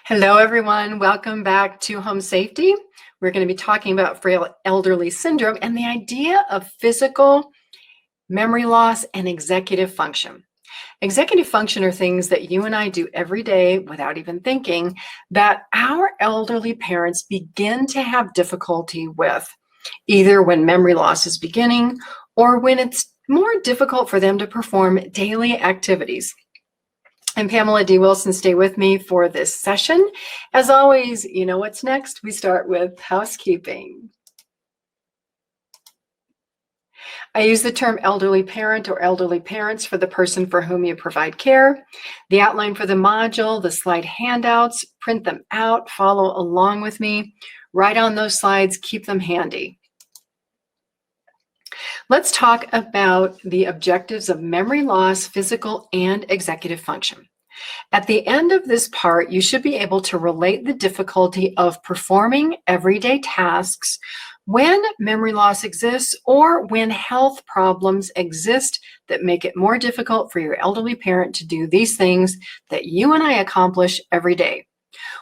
Hello, everyone. Welcome back to Home Safety. We're going to be talking about frail elderly syndrome and the idea of physical, memory loss, and executive function. Executive function are things that you and I do every day without even thinking that our elderly parents begin to have difficulty with, either when memory loss is beginning or when it's more difficult for them to perform daily activities. I'm Pamela D Wilson. Stay with me for this session. As always, you know what's next? We start with housekeeping. I use the term elderly parent or elderly parents for the person for whom you provide care. The outline for the module, the slide handouts, print them out, follow along with me. Write on those slides, keep them handy. Let's talk about the objectives of memory loss, physical, and executive function. At the end of this part, you should be able to relate the difficulty of performing everyday tasks when memory loss exists or when health problems exist that make it more difficult for your elderly parent to do these things that you and I accomplish every day.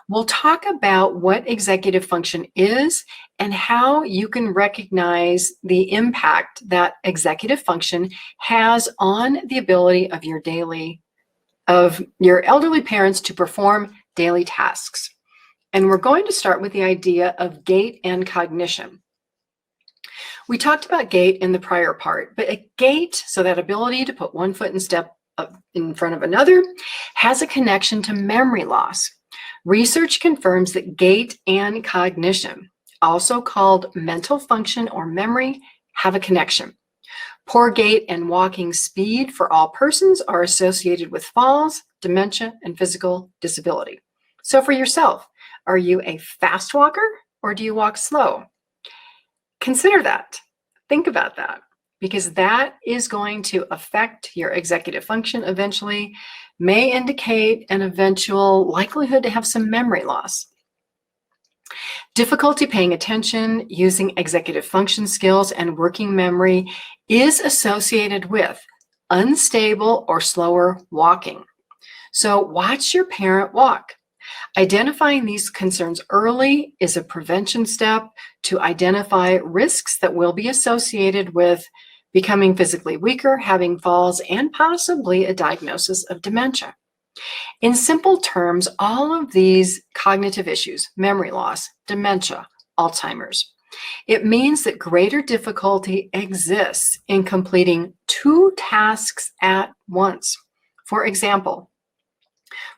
We'll talk about what executive function is and how you can recognize the impact that executive function has on the ability of your elderly parents to perform daily tasks. And we're going to start with the idea of GAIT and cognition. We talked about GAIT in the prior part, but a GAIT, so that ability to put one foot in step in front of another, has a connection to memory loss. Research confirms that GAIT and cognition, also called mental function or memory, have a connection. Poor gait and walking speed for all persons are associated with falls, dementia, and physical disability. So for yourself, are you a fast walker or do you walk slow? Consider that. Think about that, because that is going to affect your executive function eventually, may indicate an eventual likelihood to have some memory loss. Difficulty paying attention, using executive function skills, and working memory is associated with unstable or slower walking. So watch your parent walk. Identifying these concerns early is a prevention step to identify risks that will be associated with becoming physically weaker, having falls, and possibly a diagnosis of dementia. In simple terms, all of these cognitive issues, memory loss, dementia, Alzheimer's, it means that greater difficulty exists in completing two tasks at once. For example,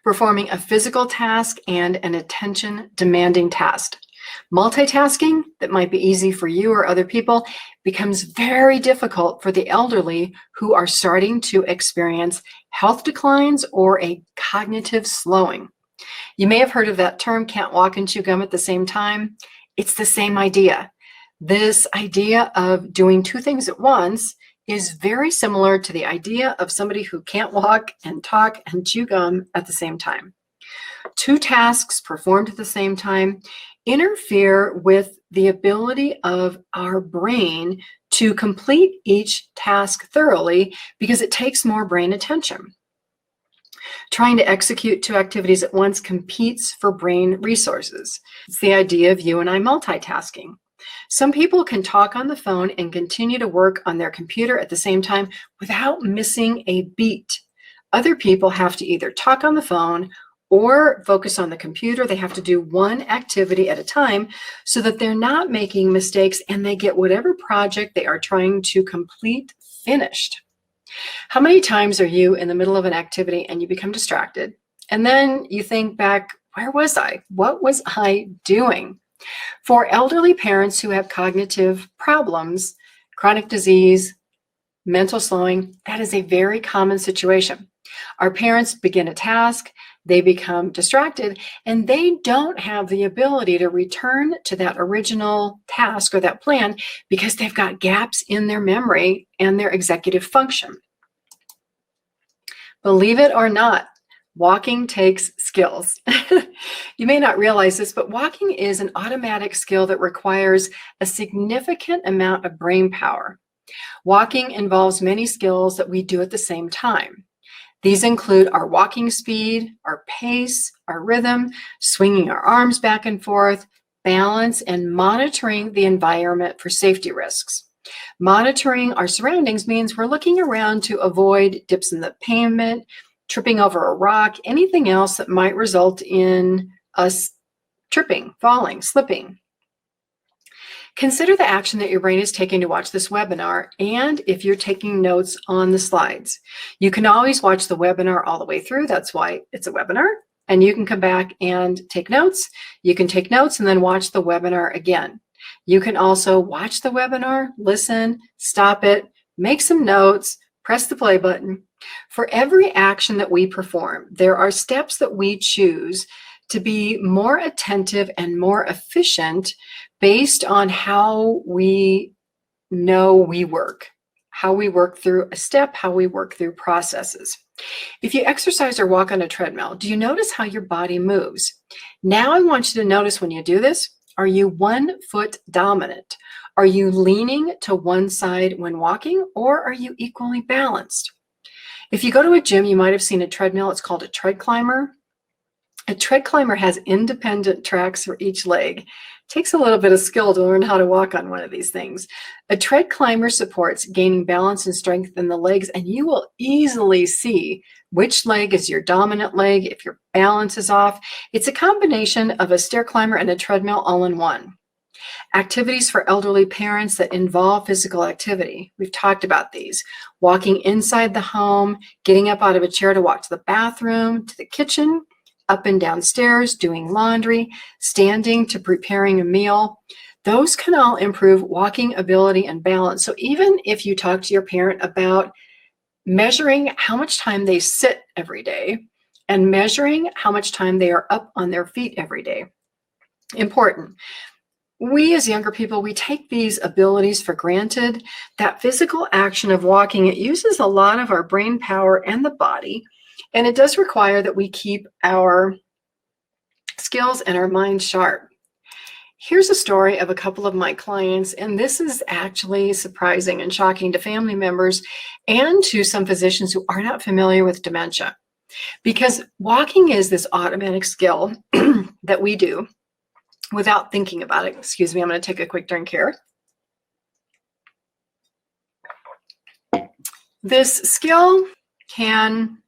performing a physical task and an attention-demanding task. Multitasking that might be easy for you or other people becomes very difficult for the elderly who are starting to experience health declines or a cognitive slowing. You may have heard of that term, can't walk and chew gum at the same time. It's the same idea. This idea of doing two things at once is very similar to the idea of somebody who can't walk and talk and chew gum at the same time. Two tasks performed at the same time interfere with the ability of our brain to complete each task thoroughly because it takes more brain attention. Trying to execute two activities at once competes for brain resources. It's the idea of you and I multitasking. Some people can talk on the phone and continue to work on their computer at the same time without missing a beat. Other people have to either talk on the phone or focus on the computer. They have to do one activity at a time so that they're not making mistakes and they get whatever project they are trying to complete finished. How many times are you in the middle of an activity and you become distracted? And then you think back, where was I? What was I doing? For elderly parents who have cognitive problems, chronic disease, mental slowing, that is a very common situation. Our parents begin a task, they become distracted, and they don't have the ability to return to that original task or that plan because they've got gaps in their memory and their executive function. Believe it or not, walking takes skills. You may not realize this, but walking is an automatic skill that requires a significant amount of brain power. Walking involves many skills that we do at the same time. These include our walking speed, our pace, our rhythm, swinging our arms back and forth, balance, and monitoring the environment for safety risks. Monitoring our surroundings means we're looking around to avoid dips in the pavement, tripping over a rock, anything else that might result in us tripping, falling, slipping. Consider the action that your brain is taking to watch this webinar, and if you're taking notes on the slides. You can always watch the webinar all the way through. That's why it's a webinar. And you can come back and take notes. You can take notes and then watch the webinar again. You can also watch the webinar, listen, stop it, make some notes, press the play button. For every action that we perform, there are steps that we choose to be more attentive and more efficient based on how we know we work, how we work through a step, how we work through processes. If you exercise or walk on a treadmill, do you notice how your body moves? Now I want you to notice when you do this, are you 1 foot dominant? Are you leaning to one side when walking, or are you equally balanced? If you go to a gym, you might have seen a treadmill. It's called a tread climber. A tread climber has independent tracks for each leg. It takes a little bit of skill to learn how to walk on one of these things. A tread climber supports gaining balance and strength in the legs, and you will easily see which leg is your dominant leg if your balance is off. It's a combination of a stair climber and a treadmill all in one. Activities for elderly parents that involve physical activity. We've talked about these. Walking inside the home, getting up out of a chair to walk to the bathroom, to the kitchen, up and down stairs, doing laundry, standing to preparing a meal. Those can all improve walking ability and balance. So even if you talk to your parent about measuring how much time they sit every day and measuring how much time they are up on their feet every day, important. We as younger people, we take these abilities for granted. That physical action of walking, it uses a lot of our brain power and the body. And it does require that we keep our skills and our mind sharp. Here's a story of a couple of my clients, and this is actually surprising and shocking to family members and to some physicians who are not familiar with dementia. Because walking is this automatic skill that we do without thinking about it. Excuse me, I'm going to take a quick drink here. This skill can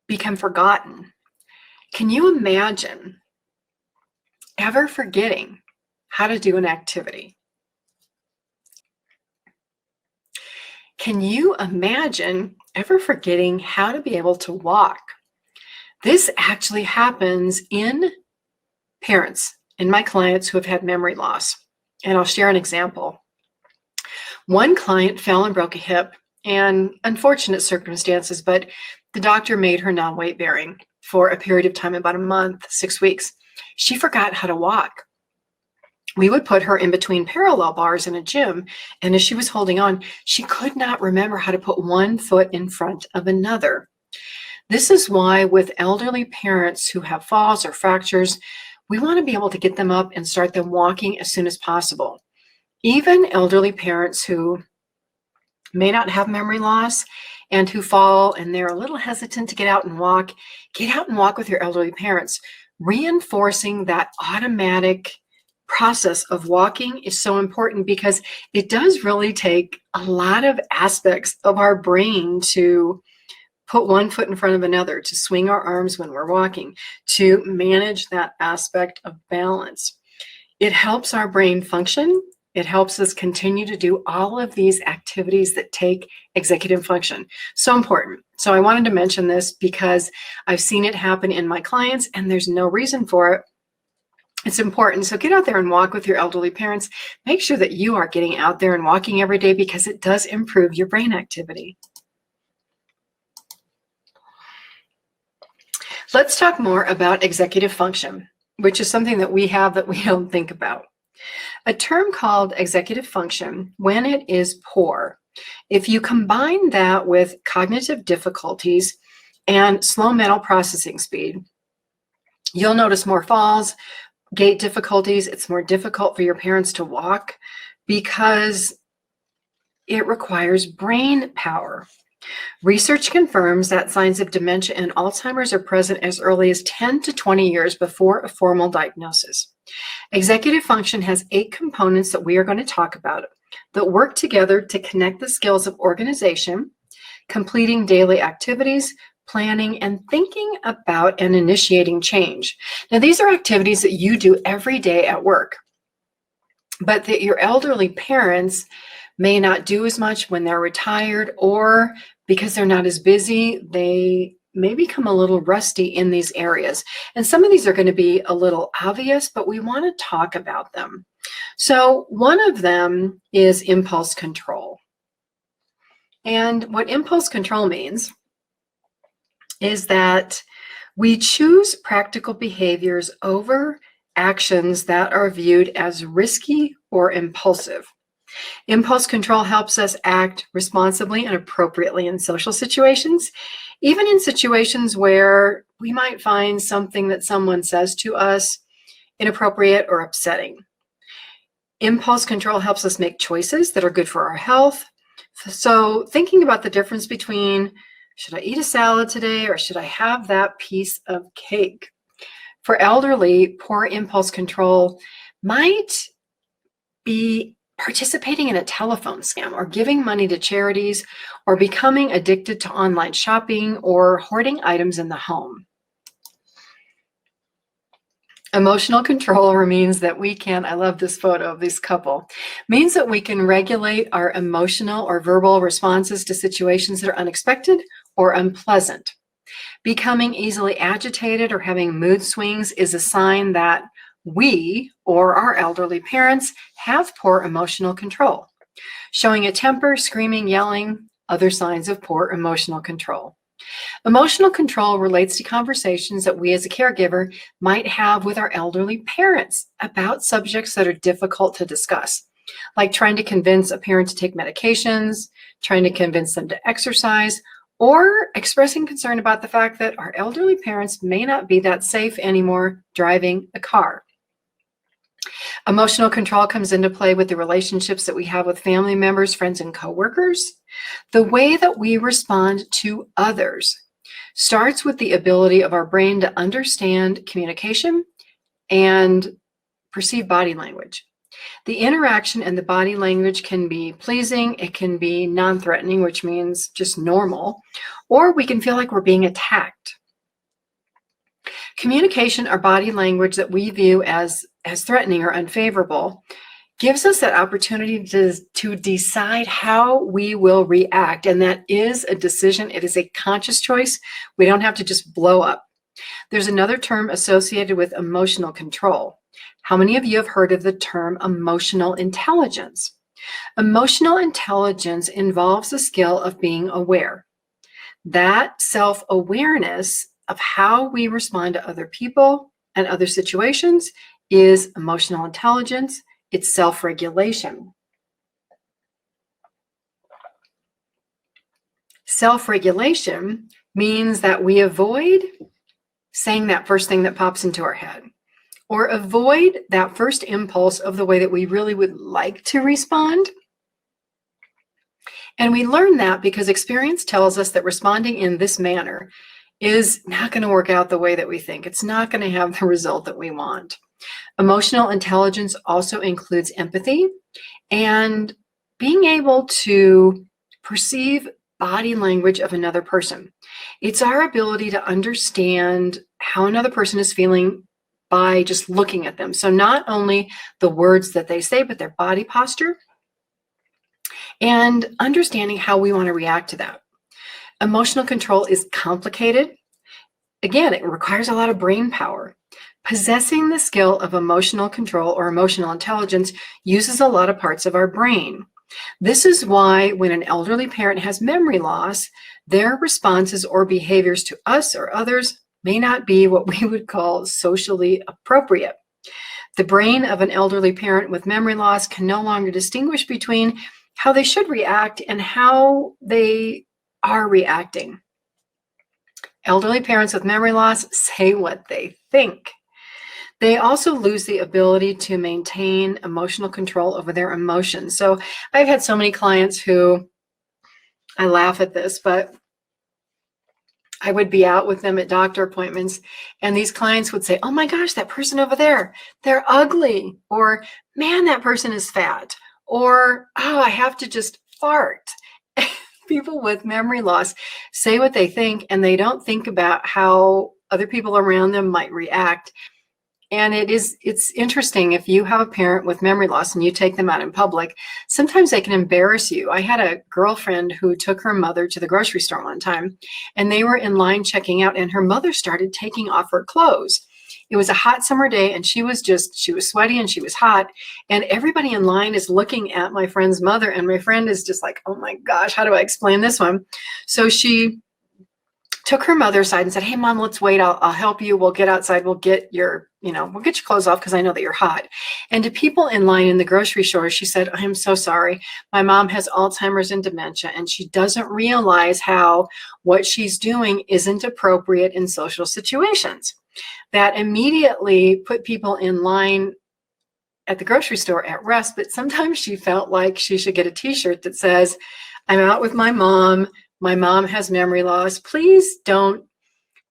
become forgotten. Can you imagine ever forgetting how to do an activity? Can you imagine ever forgetting how to be able to walk? This actually happens in parents, in my clients who have had memory loss. And I'll share an example. One client fell and broke a hip, and unfortunate circumstances, but the doctor made her non-weight bearing for a period of time, about a month, 6 weeks. She forgot how to walk. We would put her in between parallel bars in a gym, and as she was holding on, she could not remember how to put one foot in front of another. This is why with elderly parents who have falls or fractures, we want to be able to get them up and start them walking as soon as possible. Even elderly parents who may not have memory loss and who fall and they're a little hesitant to get out and walk with your elderly parents. Reinforcing that automatic process of walking is so important because it does really take a lot of aspects of our brain to put one foot in front of another, to swing our arms when we're walking, to manage that aspect of balance. It helps our brain function. It helps us continue to do all of these activities that take executive function. So important. So I wanted to mention this because I've seen it happen in my clients and there's no reason for it. It's important. So get out there and walk with your elderly parents. Make sure that you are getting out there and walking every day because it does improve your brain activity. Let's talk more about executive function, which is something that we have that we don't think about. A term called executive function, when it is poor, if you combine that with cognitive difficulties and slow mental processing speed, you'll notice more falls, gait difficulties. It's more difficult for your parents to walk because it requires brain power. Research confirms that signs of dementia and Alzheimer's are present as early as 10 to 20 years before a formal diagnosis. Executive function has 8 components that we are going to talk about that work together to connect the skills of organization, completing daily activities, planning, and thinking about and initiating change. Now, these are activities that you do every day at work, but that your elderly parents may not do as much when they're retired, or because they're not as busy, they may become a little rusty in these areas. And some of these are going to be a little obvious, but we want to talk about them. So one of them is impulse control. And what impulse control means is that we choose practical behaviors over actions that are viewed as risky or impulsive. Impulse control helps us act responsibly and appropriately in social situations, even in situations where we might find something that someone says to us inappropriate or upsetting. Impulse control helps us make choices that are good for our health. So thinking about the difference between, should I eat a salad today or should I have that piece of cake? For elderly, poor impulse control might be participating in a telephone scam or giving money to charities or becoming addicted to online shopping or hoarding items in the home. Emotional control means that we can, I love this photo of this couple, means that we can regulate our emotional or verbal responses to situations that are unexpected or unpleasant. Becoming easily agitated or having mood swings is a sign that we or our elderly parents have poor emotional control. Showing a temper, screaming, yelling, other signs of poor emotional control. Emotional control relates to conversations that we as a caregiver might have with our elderly parents about subjects that are difficult to discuss, like trying to convince a parent to take medications, trying to convince them to exercise, or expressing concern about the fact that our elderly parents may not be that safe anymore driving a car. Emotional control comes into play with the relationships that we have with family members, friends, and coworkers. The way that we respond to others starts with the ability of our brain to understand communication and perceive body language. The interaction and the body language can be pleasing, it can be non-threatening, which means just normal, or we can feel like we're being attacked. Communication or body language that we view as threatening or unfavorable gives us that opportunity to decide how we will react. And that is a decision. It is a conscious choice. We don't have to just blow up. There's another term associated with emotional control. How many of you have heard of the term emotional intelligence? Emotional intelligence involves the skill of being aware. That self-awareness of how we respond to other people and other situations is emotional intelligence. It's self-regulation. Self-regulation means that we avoid saying that first thing that pops into our head, or avoid that first impulse of the way that we really would like to respond. And we learn that because experience tells us that responding in this manner is not going to work out the way that we think. It's not going to have the result that we want. Emotional intelligence also includes empathy and being able to perceive body language of another person. It's our ability to understand how another person is feeling by just looking at them. So not only the words that they say, but their body posture and understanding how we want to react to that. Emotional control is complicated. Again, it requires a lot of brain power. Possessing the skill of emotional control or emotional intelligence uses a lot of parts of our brain. This is why when an elderly parent has memory loss, their responses or behaviors to us or others may not be what we would call socially appropriate. The brain of an elderly parent with memory loss can no longer distinguish between how they should react and how they are reacting. Elderly parents with memory loss say what they think. They also lose the ability to maintain emotional control over their emotions. So I've had so many clients who I laugh at this, but I would be out with them at doctor appointments, and these clients would say, oh my gosh, that person over there, they're ugly, or man, that person is fat, or oh, I have to just fart. People with memory loss say what they think, and they don't think about how other people around them might react. And it's interesting, if you have a parent with memory loss and you take them out in public, sometimes they can embarrass you. I had a girlfriend who took her mother to the grocery store one time, and they were in line checking out, and her mother started taking off her clothes. It was a hot summer day, and she was sweaty and she was hot, and everybody in line is looking at my friend's mother, and my friend is just like, oh my gosh, how do I explain this one? So she took her mother aside and said, hey mom, let's wait. I'll help you. We'll get outside. We'll get your clothes off because I know that you're hot. And to people in line in the grocery store, she said, I'm so sorry. My mom has Alzheimer's and dementia, and she doesn't realize how what she's doing isn't appropriate in social situations. That immediately put people in line at the grocery store at rest, but sometimes she felt like she should get a t-shirt that says, I'm out with my mom. My mom has memory loss. Please don't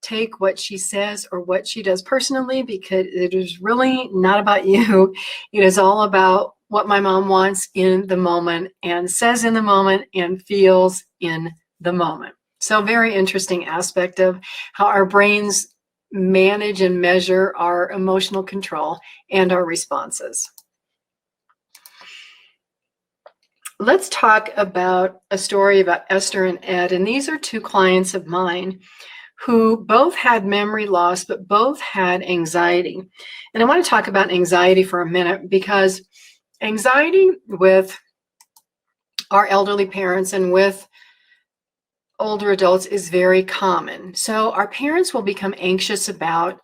take what she says or what she does personally, because it is really not about you. It is all about what my mom wants in the moment, and says in the moment, and feels in the moment. So very interesting aspect of how our brains manage and measure our emotional control and our responses. Let's talk about a story about Esther and Ed. And these are two clients of mine who both had memory loss, but both had anxiety. And I want to talk about anxiety for a minute, because anxiety with our elderly parents and with older adults is very common. So our parents will become anxious about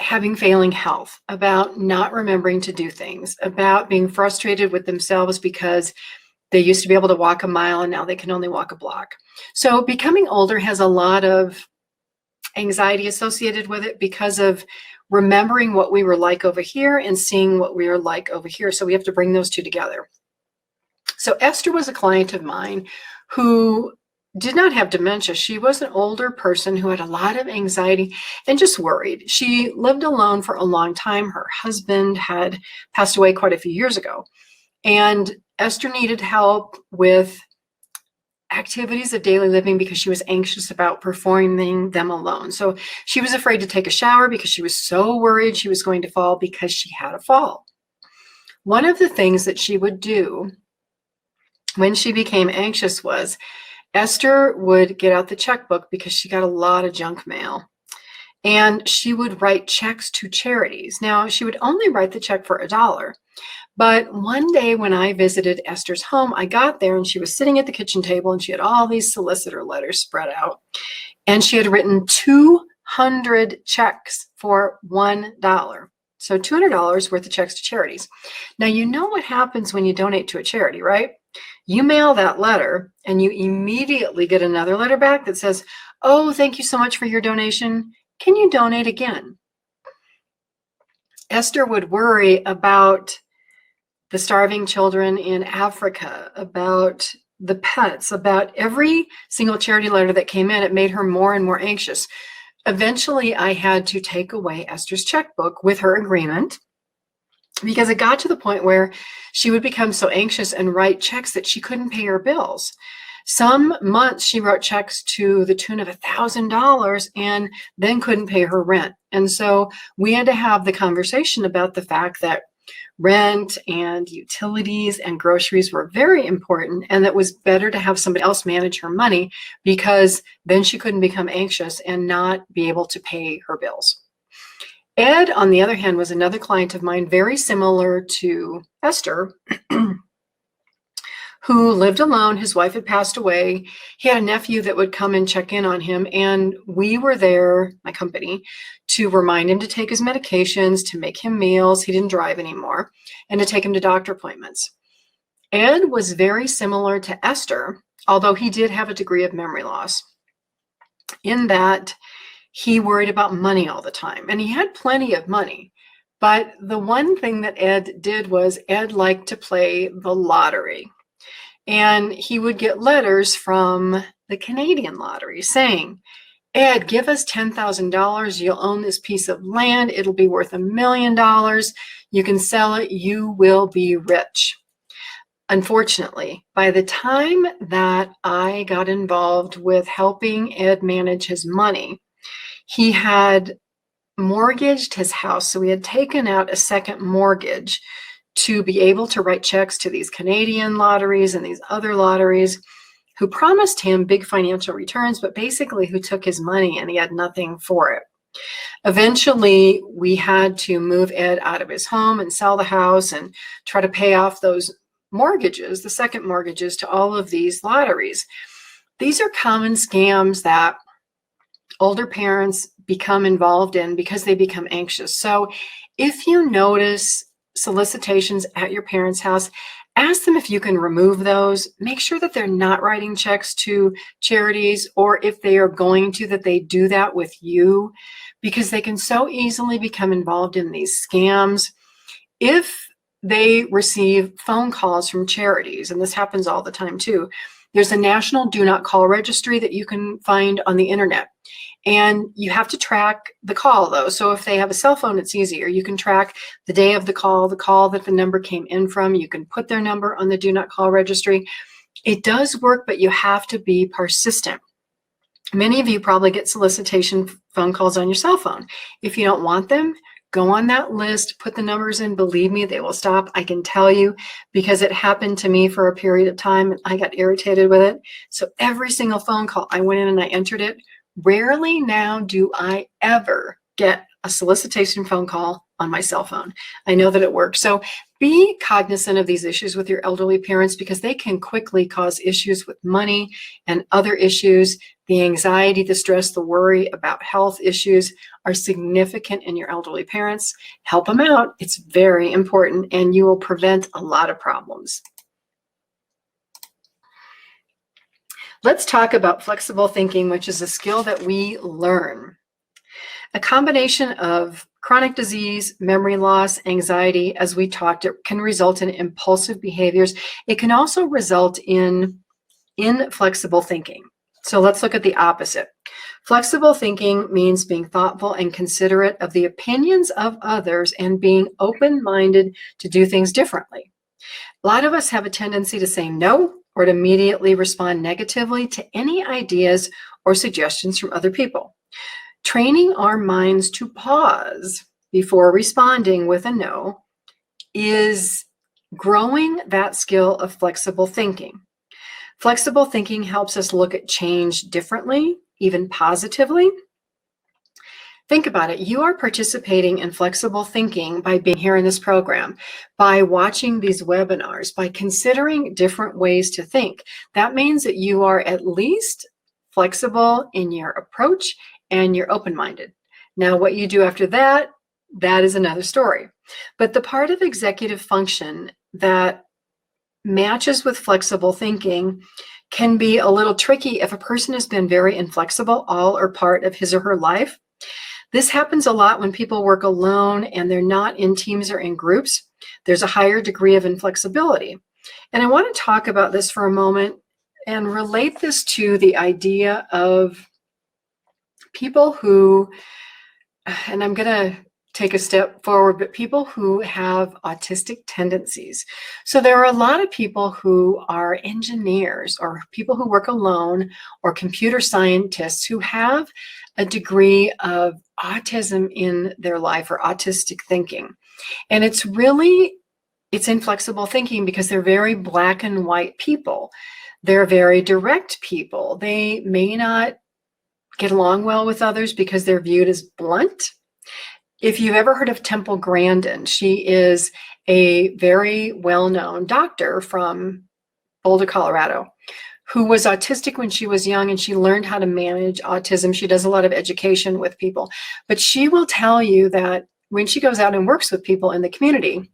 having failing health, about not remembering to do things, about being frustrated with themselves because they used to be able to walk a mile and now they can only walk a block. So becoming older has a lot of anxiety associated with it because of remembering what we were like over here and seeing what we were like over here. So we have to bring those two together. So Esther was a client of mine who did not have dementia. She was an older person who had a lot of anxiety and just worried. She lived alone for a long time. Her husband had passed away quite a few years ago. And Esther needed help with activities of daily living because she was anxious about performing them alone. So she was afraid to take a shower because she was so worried she was going to fall because she had a fall. One of the things that she would do when she became anxious was Esther would get out the checkbook because she got a lot of junk mail, and she would write checks to charities. Now, she would only write the check for $1, but one day when I visited Esther's home, I got there and she was sitting at the kitchen table and she had all these solicitor letters spread out, and she had written 200 checks for $1. So $200 worth of checks to charities. Now, you know what happens when you donate to a charity, right? You mail that letter and you immediately get another letter back that says, oh, thank you so much for your donation. Can you donate again? Esther would worry about the starving children in Africa, about the pets, about every single charity letter that came in. It made her more and more anxious. Eventually, I had to take away Esther's checkbook with her agreement, because it got to the point where she would become so anxious and write checks that she couldn't pay her bills. Some months she wrote checks to the tune of $1,000 and then couldn't pay her rent. And so we had to have the conversation about the fact that rent and utilities and groceries were very important, and that it was better to have somebody else manage her money, because then she couldn't become anxious and not be able to pay her bills. Ed, on the other hand, was another client of mine, very similar to Esther, who lived alone. His wife had passed away. He had a nephew that would come and check in on him, and we were there, my company, to remind him to take his medications, to make him meals. He didn't drive anymore, and to take him to doctor appointments. Ed was very similar to Esther, although he did have a degree of memory loss, in that he worried about money all the time, and he had plenty of money. But the one thing that Ed did was Ed liked to play the lottery. And he would get letters from the Canadian lottery saying, Ed, give us $10,000. You'll own this piece of land. It'll be worth $1 million. You can sell it. You will be rich. Unfortunately, by the time that I got involved with helping Ed manage his money, he had mortgaged his house. So he had taken out a second mortgage to be able to write checks to these Canadian lotteries and these other lotteries who promised him big financial returns, but basically who took his money and he had nothing for it. Eventually, we had to move Ed out of his home and sell the house and try to pay off those mortgages, the second mortgages to all of these lotteries. These are common scams that older parents become involved in because they become anxious. So if you notice solicitations at your parents' house, ask them if you can remove those. Make sure that they're not writing checks to charities, or if they are going to, that they do that with you, because they can so easily become involved in these scams. If they receive phone calls from charities, and this happens all the time too, there's a national do not call registry that you can find on the internet. And you have to track the call though. So if they have a cell phone, it's easier. You can track the day of the call that the number came in from. You can put their number on the do not call registry. It does work, but you have to be persistent. Many of you probably get solicitation phone calls on your cell phone. If you don't want them, go on that list, put the numbers in. Believe me, they will stop. I can tell you, because it happened to me for a period of time and I got irritated with it. So every single phone call, I went in and I entered it. Rarely now do I ever get a solicitation phone call on my cell phone. I know that it works. So be cognizant of these issues with your elderly parents, because they can quickly cause issues with money and other issues. The anxiety, the stress, the worry about health issues are significant in your elderly parents. Help them out. It's very important, and you will prevent a lot of problems. Let's talk about flexible thinking, which is a skill that we learn. A combination of chronic disease, memory loss, anxiety, as we talked, it can result in impulsive behaviors. It can also result in inflexible thinking. So let's look at the opposite. Flexible thinking means being thoughtful and considerate of the opinions of others and being open-minded to do things differently. A lot of us have a tendency to say no, or to immediately respond negatively to any ideas or suggestions from other people. Training our minds to pause before responding with a no is growing that skill of flexible thinking. Flexible thinking helps us look at change differently, even positively. Think about it. You are participating in flexible thinking by being here in this program, by watching these webinars, by considering different ways to think. That means that you are at least flexible in your approach and you're open-minded. Now, what you do after that, that is another story. But the part of executive function that matches with flexible thinking can be a little tricky if a person has been very inflexible all or part of his or her life. This happens a lot when people work alone and they're not in teams or in groups. There's a higher degree of inflexibility. And I want to talk about this for a moment and relate this to the idea of people who, and I'm going to take a step forward, but people who have autistic tendencies. So there are a lot of people who are engineers or people who work alone or computer scientists who have a degree of autism in their life or autistic thinking. And it's inflexible thinking because they're very black and white people. They're very direct people. They may not get along well with others because they're viewed as blunt. If you've ever heard of Temple Grandin, she is a very well-known doctor from Boulder, Colorado, who was autistic when she was young, and she learned how to manage autism. She does a lot of education with people, but she will tell you that when she goes out and works with people in the community,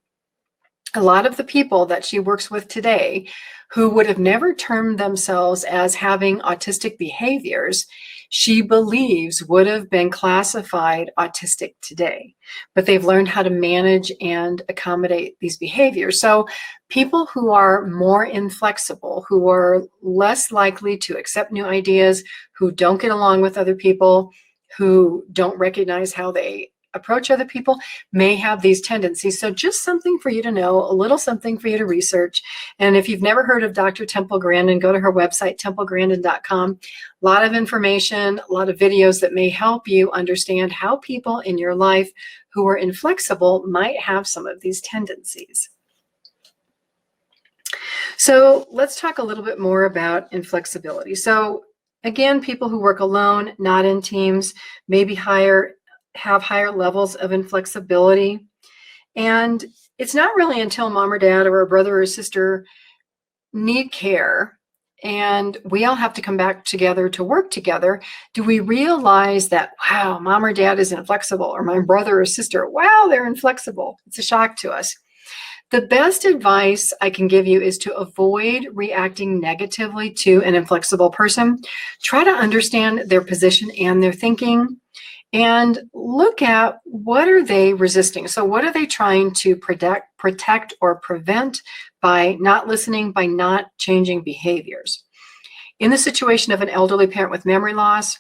A lot of the people that she works with today who would have never termed themselves as having autistic behaviors, she believes would have been classified autistic today, but they've learned how to manage and accommodate these behaviors. So people who are more inflexible, who are less likely to accept new ideas, who don't get along with other people, who don't recognize how they approach other people, may have these tendencies. So just something for you to know, a little something for you to research. And if you've never heard of Dr. Temple Grandin, go to her website, templegrandin.com. A lot of information, a lot of videos that may help you understand how people in your life who are inflexible might have some of these tendencies. So let's talk a little bit more about inflexibility. So again, people who work alone, not in teams, maybe have higher levels of inflexibility. And it's not really until mom or dad or a brother or sister need care and we all have to come back together to work together, do we realize that, wow, mom or dad is inflexible, or my brother or sister, wow, they're inflexible. It's a shock to us. The best advice I can give you is to avoid reacting negatively to an inflexible person. Try to understand their position and their thinking, and look at what are they resisting. So what are they trying to protect or prevent by not listening, by not changing behaviors? In the situation of an elderly parent with memory loss,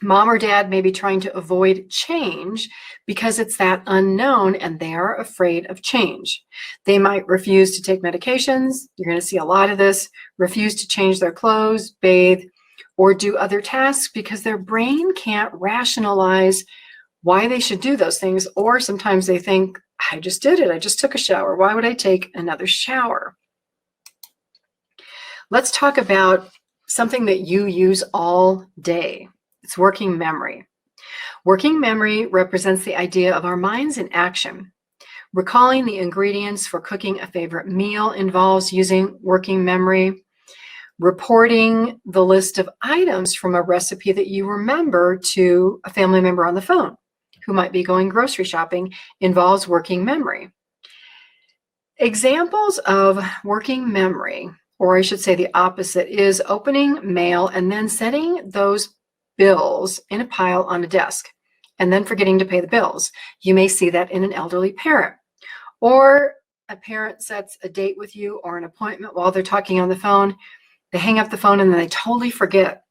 mom or dad may be trying to avoid change because it's that unknown and they are afraid of change. They might refuse to take medications. You're going to see a lot of this. Refuse to change their clothes, bathe, or do other tasks because their brain can't rationalize why they should do those things. Or sometimes they think, I just did it. I just took a shower. Why would I take another shower? Let's talk about something that you use all day. It's working memory. Working memory represents the idea of our minds in action. Recalling the ingredients for cooking a favorite meal involves using working memory. Reporting the list of items from a recipe that you remember to a family member on the phone who might be going grocery shopping involves working memory. Examples of working memory, or I should say the opposite, is opening mail and then setting those bills in a pile on a desk and then forgetting to pay the bills. You may see that in an elderly parent. Or a parent sets a date with you or an appointment while they're talking on the phone. They hang up the phone and then they totally forget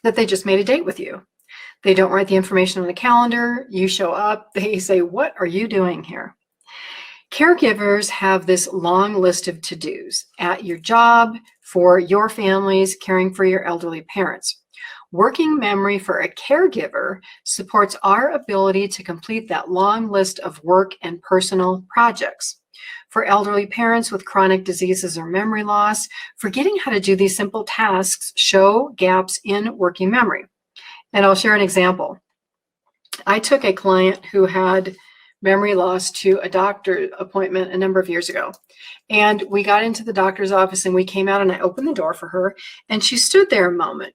that they just made a date with you. They don't write the information on the calendar. You show up. They say, what are you doing here? Caregivers have this long list of to-dos at your job, for your families, caring for your elderly parents. Working memory for a caregiver supports our ability to complete that long list of work and personal projects. For elderly parents with chronic diseases or memory loss, forgetting how to do these simple tasks show gaps in working memory. And I'll share an example. I took a client who had memory loss to a doctor appointment a number of years ago. And we got into the doctor's office and we came out and I opened the door for her and she stood there a moment.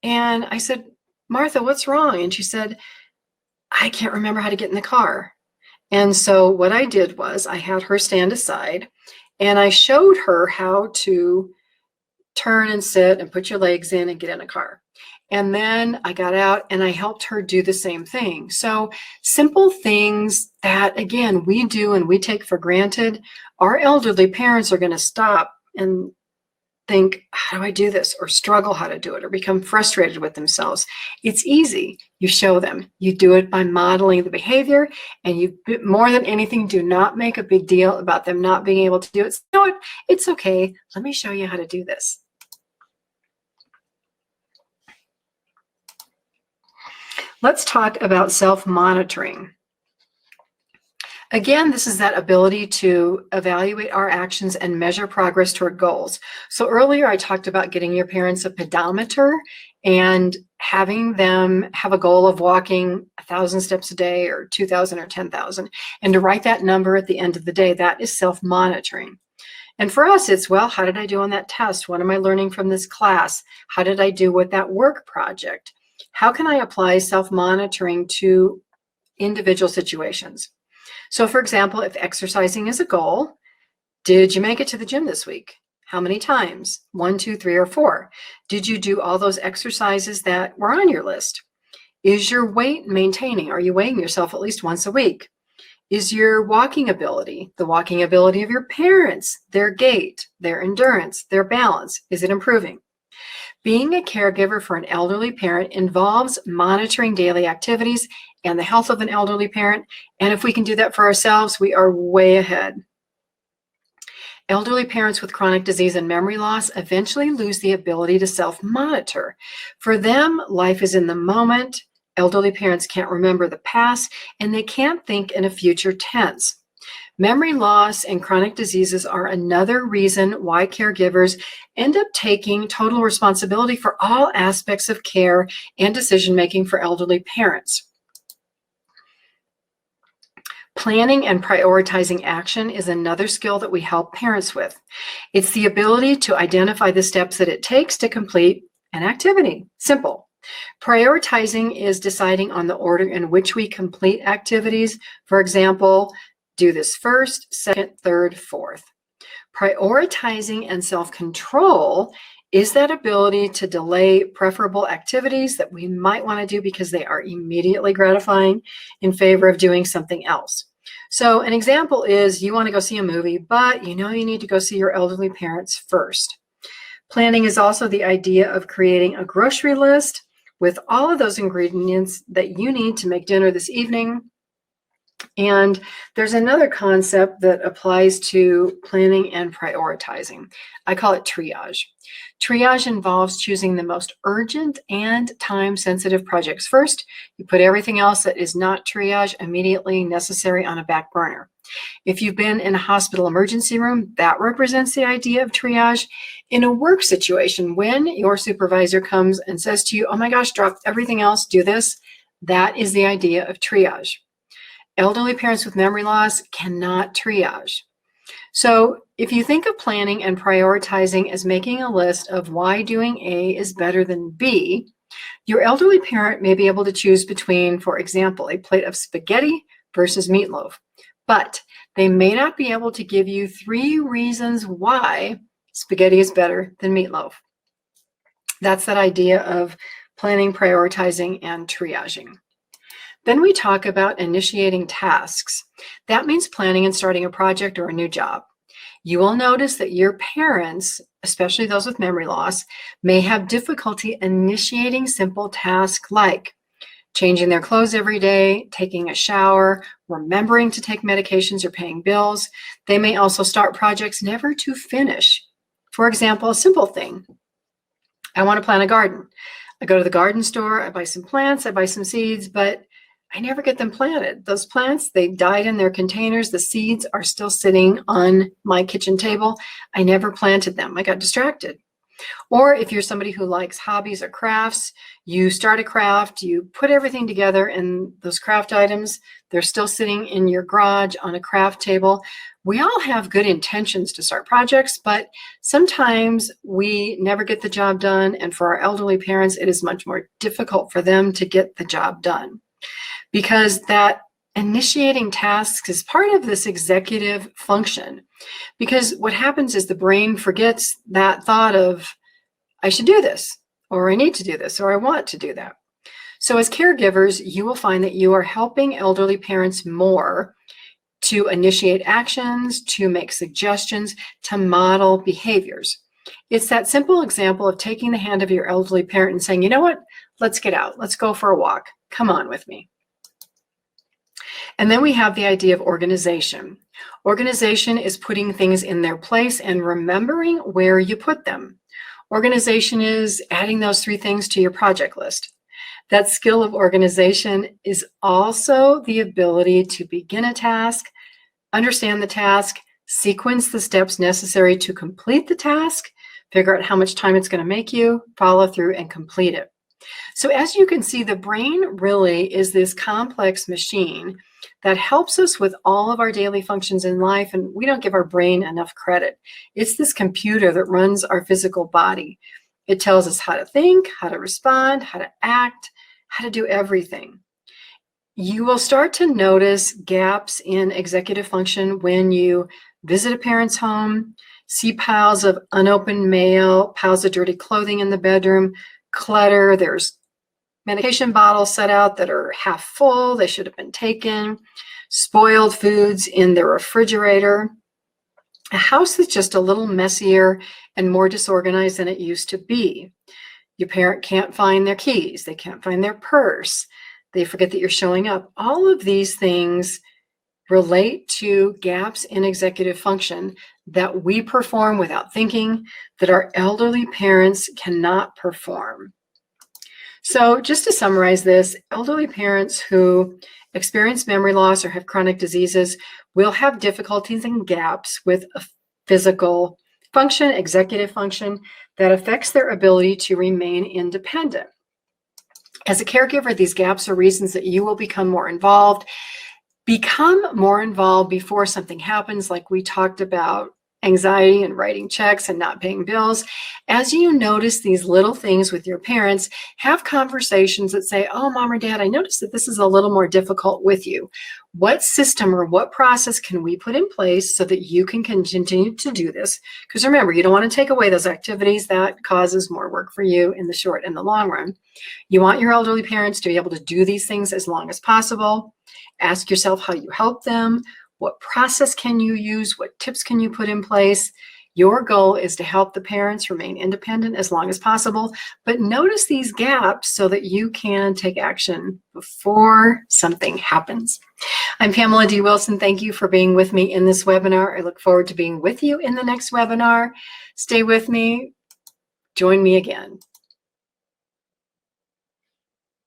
And I said, Martha, what's wrong? And she said, I can't remember how to get in the car. And so what I did was I had her stand aside and I showed her how to turn and sit and put your legs in and get in a car. And then I got out and I helped her do the same thing. So simple things that, again, we do and we take for granted, our elderly parents are going to stop and think, how do I do this? Or struggle how to do it or become frustrated with themselves. It's easy. You show them. You do it by modeling the behavior, and you, more than anything, do not make a big deal about them not being able to do it. So, you know what? It's okay. Let me show you how to do this. Let's talk about self-monitoring. Again, this is that ability to evaluate our actions and measure progress toward goals. So earlier I talked about getting your parents a pedometer and having them have a goal of walking 1,000 steps a day or 2,000 or 10,000, and to write that number at the end of the day. That is self-monitoring. And for us, it's, well, how did I do on that test? What am I learning from this class? How did I do with that work project? How can I apply self-monitoring to individual situations? So for example, if exercising is a goal, did you make it to the gym this week? How many times? 1, 2, 3, or 4? Did you do all those exercises that were on your list? Is your weight maintaining? Are you weighing yourself at least once a week? Is your walking ability, the walking ability of your parents, their gait, their endurance, their balance, is it improving? Being a caregiver for an elderly parent involves monitoring daily activities and the health of an elderly parent. And if we can do that for ourselves, we are way ahead. Elderly parents with chronic disease and memory loss eventually lose the ability to self-monitor. For them, life is in the moment. Elderly parents can't remember the past, and they can't think in a future tense. Memory loss and chronic diseases are another reason why caregivers end up taking total responsibility for all aspects of care and decision-making for elderly parents. Planning and prioritizing action is another skill that we help parents with. It's the ability to identify the steps that it takes to complete an activity. Simple. Prioritizing is deciding on the order in which we complete activities. For example, do this first, second, third, fourth. Prioritizing and self-control is that ability to delay preferable activities that we might want to do because they are immediately gratifying in favor of doing something else. So an example is you want to go see a movie, but you know you need to go see your elderly parents first. Planning is also the idea of creating a grocery list with all of those ingredients that you need to make dinner this evening. And there's another concept that applies to planning and prioritizing. I call it triage. Triage involves choosing the most urgent and time-sensitive projects first. You put everything else that is not triage immediately necessary on a back burner. If you've been in a hospital emergency room, that represents the idea of triage. In a work situation, when your supervisor comes and says to you, oh my gosh, drop everything else, do this, that is the idea of triage. Elderly parents with memory loss cannot triage. So if you think of planning and prioritizing as making a list of why doing A is better than B, your elderly parent may be able to choose between, for example, a plate of spaghetti versus meatloaf, but they may not be able to give you 3 reasons why spaghetti is better than meatloaf. That's that idea of planning, prioritizing, and triaging. Then we talk about initiating tasks. That means planning and starting a project or a new job. You will notice that your parents, especially those with memory loss, may have difficulty initiating simple tasks like changing their clothes every day, taking a shower, remembering to take medications or paying bills. They may also start projects never to finish. For example, a simple thing. I want to plant a garden. I go to the garden store, I buy some plants, I buy some seeds, but I never get them planted. Those plants, they died in their containers. The seeds are still sitting on my kitchen table. I never planted them. I got distracted. Or if you're somebody who likes hobbies or crafts, you start a craft, you put everything together, and those craft items, they're still sitting in your garage on a craft table. We all have good intentions to start projects, but sometimes we never get the job done. And for our elderly parents, it is much more difficult for them to get the job done, because that initiating tasks is part of this executive function. Because what happens is the brain forgets that thought of, I should do this, or I need to do this, or I want to do that. So as caregivers, you will find that you are helping elderly parents more to initiate actions, to make suggestions, to model behaviors. It's that simple example of taking the hand of your elderly parent and saying, you know what, let's get out, let's go for a walk, come on with me. And then we have the idea of organization. Organization is putting things in their place and remembering where you put them. Organization is adding those 3 things to your project list. That skill of organization is also the ability to begin a task, understand the task, sequence the steps necessary to complete the task, figure out how much time it's going to make you, follow through, and complete it. So as you can see, the brain really is this complex machine that helps us with all of our daily functions in life, and we don't give our brain enough credit. It's this computer that runs our physical body. It tells us how to think, how to respond, how to act, how to do everything. You will start to notice gaps in executive function when you visit a parent's home, see piles of unopened mail, piles of dirty clothing in the bedroom, clutter. There's medication bottles set out that are half full, they should have been taken, spoiled foods in the refrigerator. A house that's just a little messier and more disorganized than it used to be. Your parent can't find their keys, they can't find their purse, they forget that you're showing up. All of these things relate to gaps in executive function that we perform without thinking, that our elderly parents cannot perform. So just to summarize this, elderly parents who experience memory loss or have chronic diseases will have difficulties and gaps with a physical function, executive function, that affects their ability to remain independent. As a caregiver, these gaps are reasons that you will become more involved. Become more involved before something happens, like we talked about anxiety and writing checks and not paying bills. As you notice these little things with your parents, have conversations that say, oh, mom or dad, I noticed that this is a little more difficult with you. What system or what process can we put in place so that you can continue to do this? Because remember, you don't want to take away those activities. That causes more work for you in the short and the long run. You want your elderly parents to be able to do these things as long as possible. Ask yourself how you help them. What process can you use? What tips can you put in place? Your goal is to help the parents remain independent as long as possible, but notice these gaps so that you can take action before something happens. I'm Pamela D Wilson. Thank you for being with me in this webinar. I look forward to being with you in the next webinar. Stay with me. Join me again.